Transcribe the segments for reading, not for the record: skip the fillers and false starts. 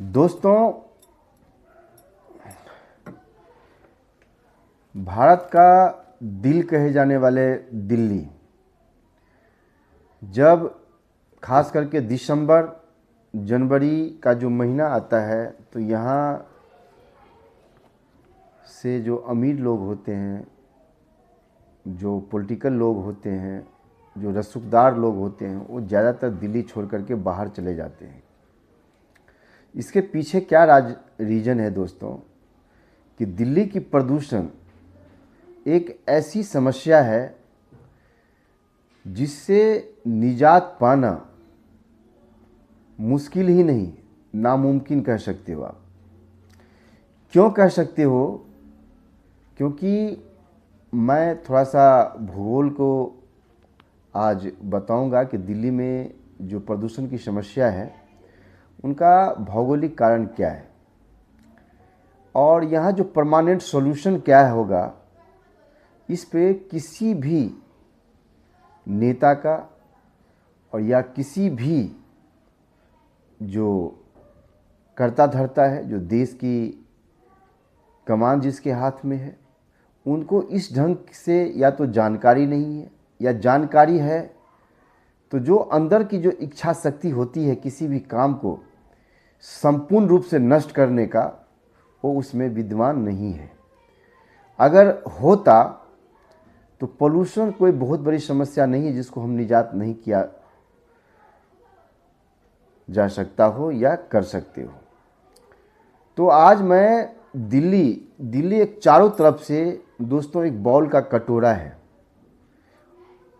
दोस्तों, भारत का दिल कहे जाने वाले दिल्ली, जब खास करके दिसंबर जनवरी का जो महीना आता है तो यहाँ से जो अमीर लोग होते हैं, जो पॉलिटिकल लोग होते हैं, जो रसूखदार लोग होते हैं, वो ज़्यादातर दिल्ली छोड़ करके बाहर चले जाते हैं। इसके पीछे क्या रीज़न है दोस्तों कि दिल्ली की प्रदूषण एक ऐसी समस्या है जिससे निजात पाना मुश्किल ही नहीं, नामुमकिन कह सकते हो आप। क्यों कह सकते हो? क्योंकि मैं थोड़ा सा भूगोल को आज बताऊंगा कि दिल्ली में जो प्रदूषण की समस्या है उनका भौगोलिक कारण क्या है और यहाँ जो परमानेंट सॉल्यूशन क्या होगा। इस पे किसी भी नेता का और या किसी भी जो करता धरता है, जो देश की कमान जिसके हाथ में है, उनको इस ढंग से या तो जानकारी नहीं है या जानकारी है तो जो अंदर की जो इच्छा शक्ति होती है किसी भी काम को संपूर्ण रूप से नष्ट करने का, वो उसमें विद्वान नहीं है। अगर होता तो पोल्यूशन कोई बहुत बड़ी समस्या नहीं है जिसको हम निजात नहीं किया जा सकता हो या कर सकते हो। तो आज मैं दिल्ली एक चारों तरफ से दोस्तों एक बॉल का कटोरा है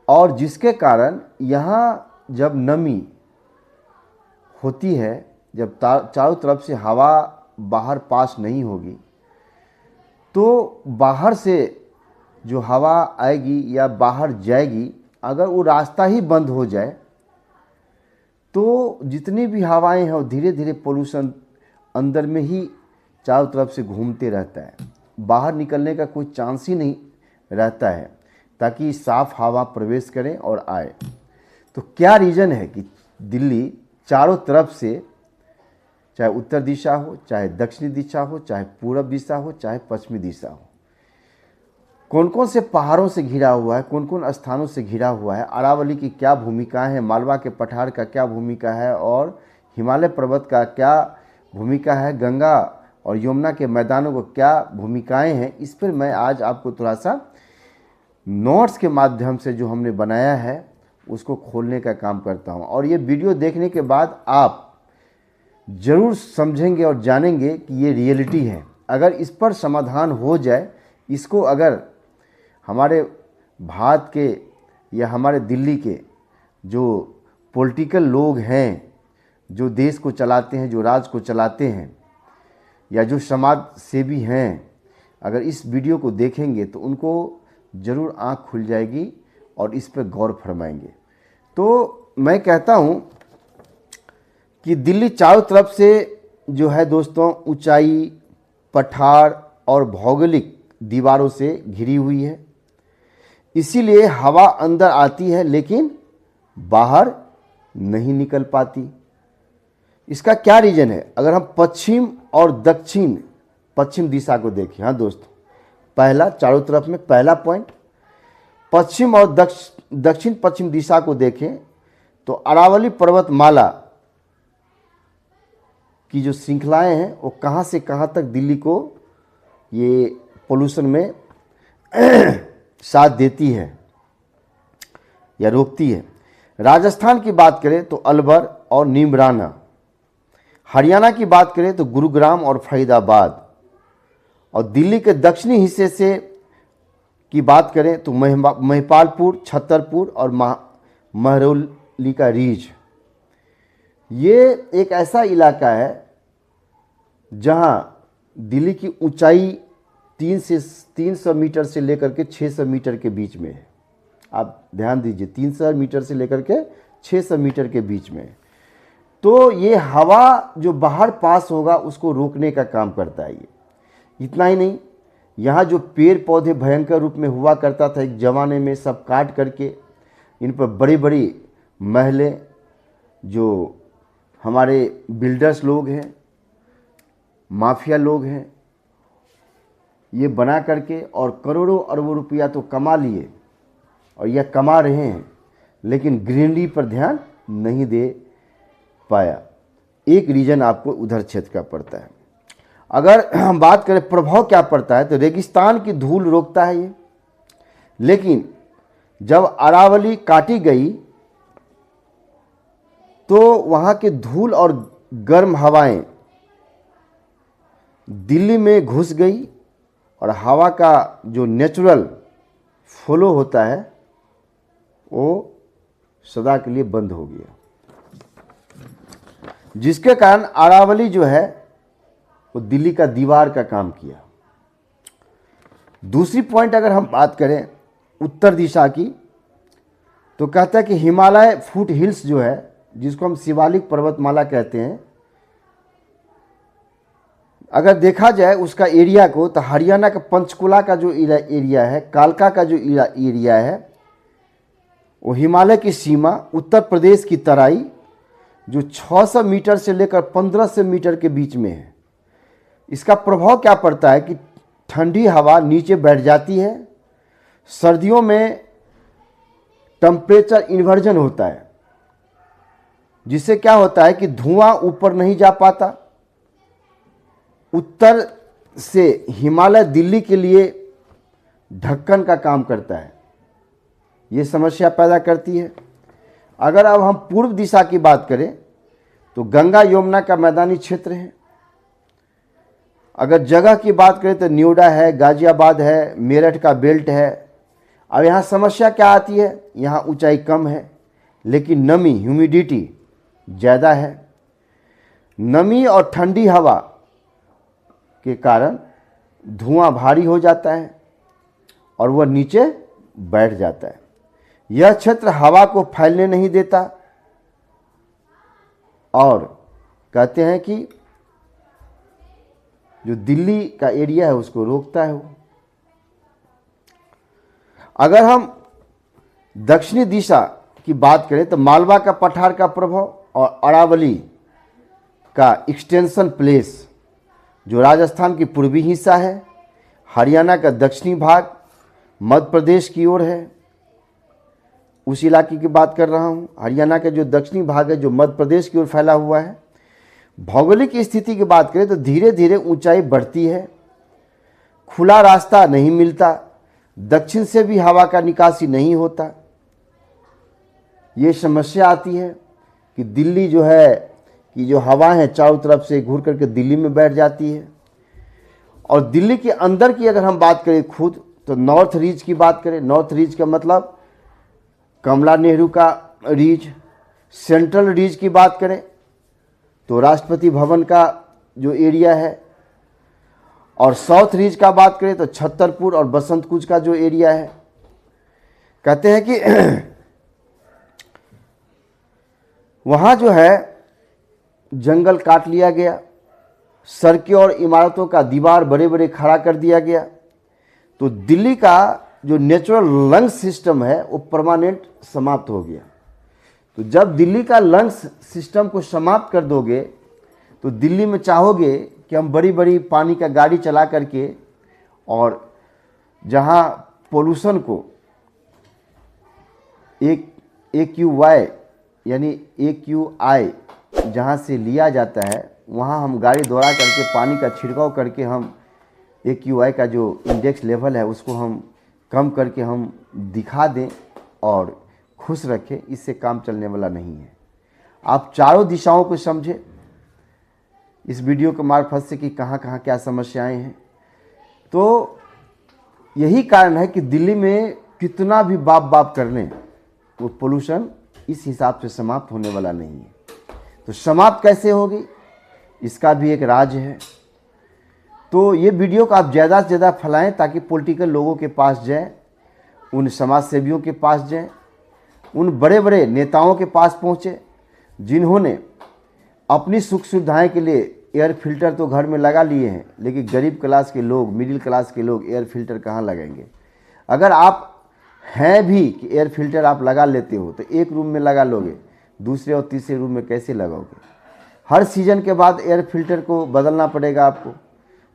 और जिसके कारण यहाँ जब नमी होती है, जब चारों तरफ से हवा बाहर पास नहीं होगी तो बाहर से जो हवा आएगी या बाहर जाएगी, अगर वो रास्ता ही बंद हो जाए तो जितनी भी हवाएं हैं वो धीरे धीरे पोल्यूशन अंदर में ही चारों तरफ से घूमते रहता है, बाहर निकलने का कोई चांस ही नहीं रहता है ताकि साफ हवा प्रवेश करें और आए। तो क्या रीज़न है कि दिल्ली चारों तरफ से, चाहे उत्तर दिशा हो, चाहे दक्षिणी दिशा हो, चाहे पूरब दिशा हो, चाहे पश्चिमी दिशा हो, कौन कौन से पहाड़ों से घिरा हुआ है, कौन कौन स्थानों से घिरा हुआ है, अरावली की क्या भूमिका है, मालवा के पठार का क्या भूमिका है और हिमालय पर्वत का क्या भूमिका है, गंगा और यमुना के मैदानों को क्या भूमिकाएं हैं, इस पर मैं आज आपको थोड़ा सा नोट्स के माध्यम से जो हमने बनाया है उसको खोलने का काम करता हूं। और ये वीडियो देखने के बाद आप ज़रूर समझेंगे और जानेंगे कि ये रियलिटी है। अगर इस पर समाधान हो जाए, इसको अगर हमारे भारत के या हमारे दिल्ली के जो पॉलिटिकल लोग हैं, जो देश को चलाते हैं, जो राज्य को चलाते हैं, या जो समाज सेवी हैं, अगर इस वीडियो को देखेंगे तो उनको ज़रूर आँख खुल जाएगी और इस पर गौर फरमाएंगे। तो मैं कहता हूँ कि दिल्ली चारों तरफ से जो है दोस्तों ऊंचाई, पठार और भौगोलिक दीवारों से घिरी हुई है, इसीलिए हवा अंदर आती है लेकिन बाहर नहीं निकल पाती। इसका क्या रीज़न है? अगर हम पश्चिम और पश्चिम दिशा को देखें, हाँ दोस्तों, पहला चारों तरफ में पहला पॉइंट, पश्चिम और दक्षिण पश्चिम दिशा को देखें तो अरावली पर्वतमाला की जो श्रृंखलाएं हैं वो कहाँ से कहाँ तक दिल्ली को ये पोल्यूशन में साथ देती है या रोकती है। राजस्थान की बात करें तो अलवर और नीमराना, हरियाणा की बात करें तो गुरुग्राम और फरीदाबाद, और दिल्ली के दक्षिणी हिस्से से की बात करें तो महिपालपुर, छतरपुर और महरौली का रीछ। ये एक ऐसा इलाका है जहां दिल्ली की ऊंचाई 300 मीटर से लेकर के 600 मीटर के बीच में है। आप ध्यान दीजिए, 300 मीटर से लेकर के 600 मीटर के बीच में है। तो ये हवा जो बाहर पास होगा उसको रोकने का काम करता है। ये इतना ही नहीं, यहाँ जो पेड़ पौधे भयंकर रूप में हुआ करता था एक ज़माने में, सब काट करके इन पर बड़ी बड़ी महलें जो हमारे बिल्डर्स लोग हैं माफिया लोग हैं, ये बना करके और करोड़ों अरबों रुपया तो कमा लिए और यह कमा रहे हैं, लेकिन ग्रीनरी पर ध्यान नहीं दे पाया। एक रीजन आपको उधर क्षेत्र का पड़ता है। अगर हम बात करें प्रभाव क्या पड़ता है, तो रेगिस्तान की धूल रोकता है ये, लेकिन जब अरावली काटी गई तो वहाँ की धूल और गर्म हवाएं दिल्ली में घुस गई और हवा का जो नेचुरल फ्लो होता है वो सदा के लिए बंद हो गया, जिसके कारण अरावली जो है वो दिल्ली का दीवार का काम किया। दूसरी पॉइंट अगर हम बात करें उत्तर दिशा की, तो कहता है कि हिमालय फुट हिल्स जो है, जिसको हम शिवालिक पर्वतमाला कहते हैं, अगर देखा जाए उसका एरिया को, तो हरियाणा का पंचकुला का जो एरिया है, कालका का जो एरिया है, वो हिमालय की सीमा, उत्तर प्रदेश की तराई जो 600 मीटर से लेकर 1500 मीटर के बीच में है। इसका प्रभाव क्या पड़ता है कि ठंडी हवा नीचे बैठ जाती है, सर्दियों में टेम्परेचर इन्वर्जन होता है, जिससे क्या होता है कि धुआं ऊपर नहीं जा पाता। उत्तर से हिमालय दिल्ली के लिए ढक्कन का काम करता है, ये समस्या पैदा करती है। अगर अब हम पूर्व दिशा की बात करें तो गंगा यमुना का मैदानी क्षेत्र है। अगर जगह की बात करें तो नोएडा है, गाजियाबाद है, मेरठ का बेल्ट है। अब यहाँ समस्या क्या आती है, यहाँ ऊंचाई कम है लेकिन नमी ह्यूमिडिटी ज़्यादा है। नमी और ठंडी हवा के कारण धुआं भारी हो जाता है और वह नीचे बैठ जाता है। यह क्षेत्र हवा को फैलने नहीं देता और कहते हैं कि जो दिल्ली का एरिया है उसको रोकता है वो। अगर हम दक्षिणी दिशा की बात करें तो मालवा का पठार का प्रभाव और अरावली का एक्सटेंशन प्लेस जो राजस्थान की पूर्वी हिस्सा है, हरियाणा का दक्षिणी भाग मध्य प्रदेश की ओर है, उस इलाके की बात कर रहा हूँ। हरियाणा का जो दक्षिणी भाग है जो मध्य प्रदेश की ओर फैला हुआ है। भौगोलिक स्थिति की बात करें तो धीरे धीरे ऊंचाई बढ़ती है, खुला रास्ता नहीं मिलता, दक्षिण से भी हवा का निकासी नहीं होता। ये समस्या आती है कि दिल्ली जो है कि जो हवा है चारों तरफ से घूर करके दिल्ली में बैठ जाती है। और दिल्ली के अंदर की अगर हम बात करें खुद, तो नॉर्थ रीज की बात करें, नॉर्थ रीज का मतलब कमला नेहरू का रीज। सेंट्रल रीज की बात करें तो राष्ट्रपति भवन का जो एरिया है, और साउथ रीज का बात करें तो छतरपुर और बसंत कुंज का जो एरिया है। कहते हैं कि वहाँ जो है जंगल काट लिया गया, सड़कें और इमारतों का दीवार बड़े बड़े खड़ा कर दिया गया, तो दिल्ली का जो नेचुरल लंग्स सिस्टम है वो परमानेंट समाप्त हो गया। तो जब दिल्ली का लंग्स सिस्टम को समाप्त कर दोगे तो दिल्ली में चाहोगे कि हम बड़ी बड़ी पानी का गाड़ी चला करके और जहाँ पोल्यूशन को AQI यानी AQI जहाँ से लिया जाता है वहाँ हम गाड़ी दौड़ा करके पानी का छिड़काव करके हम AQI का जो इंडेक्स लेवल है उसको हम कम करके हम दिखा दें और खुश रखें, इससे काम चलने वाला नहीं है। आप चारों दिशाओं को समझें इस वीडियो के मार्फत से कि कहाँ कहाँ क्या समस्याएं हैं। तो यही कारण है कि दिल्ली में कितना भी बाप बाप कर लें वो पोल्यूशन इस हिसाब से समाप्त होने वाला नहीं है। तो समाप्त कैसे होगी इसका भी एक राज है। तो ये वीडियो को आप ज़्यादा से ज़्यादा फैलाएं ताकि पॉलिटिकल लोगों के पास जाएं, उन समाज सेवियों के पास जाएं, उन बड़े बड़े नेताओं के पास पहुँचे जिन्होंने अपनी सुख सुविधाएं के लिए एयर फिल्टर तो घर में लगा लिए हैं, लेकिन गरीब क्लास के लोग, मिडिल क्लास के लोग एयर फिल्टर कहाँ लगाएंगे। अगर आप हैं भी कि एयर फिल्टर आप लगा लेते हो तो एक रूम में लगा लोगे, दूसरे और तीसरे रूम में कैसे लगाओगे। हर सीजन के बाद एयर फिल्टर को बदलना पड़ेगा आपको।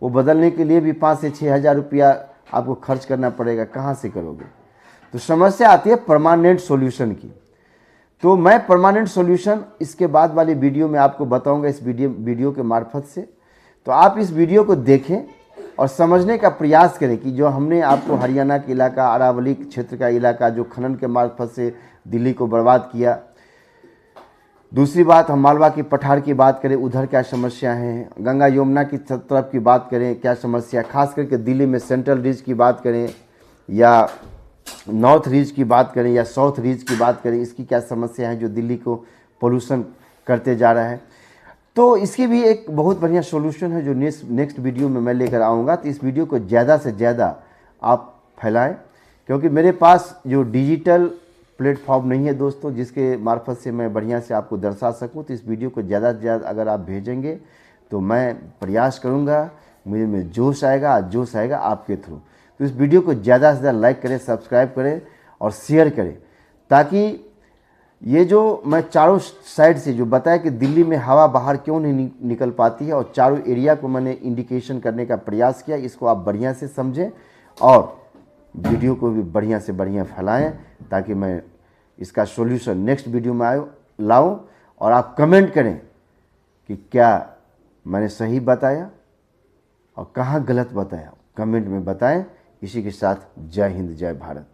वो बदलने के लिए भी 5 से 6 हज़ार रुपया आपको खर्च करना पड़ेगा। कहाँ से करोगे? तो समस्या आती है परमानेंट सॉल्यूशन की। तो मैं परमानेंट सॉल्यूशन इसके बाद वाली वीडियो में आपको बताऊंगा, इस वीडियो के मार्फत से। तो आप इस वीडियो को देखें और समझने का प्रयास करें कि जो हमने आपको हरियाणा के इलाका, अरावली क्षेत्र का इलाका जो खनन के मार्फत से दिल्ली को बर्बाद किया। दूसरी बात, हम मालवा की पठार की बात करें, उधर क्या समस्या हैं, गंगा यमुना की तरफ की बात करें क्या समस्या, खास करके दिल्ली में सेंट्रल रीज की बात करें या नॉर्थ रीज की बात करें या साउथ रीज की बात करें, इसकी क्या समस्या है जो दिल्ली को पोल्यूशन करते जा रहा है। तो इसकी भी एक बहुत बढ़िया सॉल्यूशन है जो नेक्स्ट वीडियो में मैं लेकर आऊँगा। तो इस वीडियो को ज़्यादा से ज़्यादा आप फैलाएं, क्योंकि मेरे पास जो डिजिटल प्लेटफॉर्म नहीं है दोस्तों जिसके मार्फत से मैं बढ़िया से आपको दर्शा सकूं। तो इस वीडियो को ज़्यादा से ज़्यादा अगर आप भेजेंगे तो मैं प्रयास करूंगा, मुझे में जोश आएगा आपके थ्रू। तो इस वीडियो को ज़्यादा से ज़्यादा लाइक करें, सब्सक्राइब करें और शेयर करें, ताकि ये जो मैं चारों साइड से जो बताया कि दिल्ली में हवा बाहर क्यों नहीं निकल पाती है और चारों एरिया को मैंने इंडिकेशन करने का प्रयास किया, इसको आप बढ़िया से समझें और वीडियो को भी बढ़िया से बढ़िया फैलाएं, ताकि मैं इसका सॉल्यूशन नेक्स्ट वीडियो में लाऊं और आप कमेंट करें कि क्या मैंने सही बताया और कहाँ गलत बताया। कमेंट में बताएं। इसी के साथ जय हिंद, जय भारत।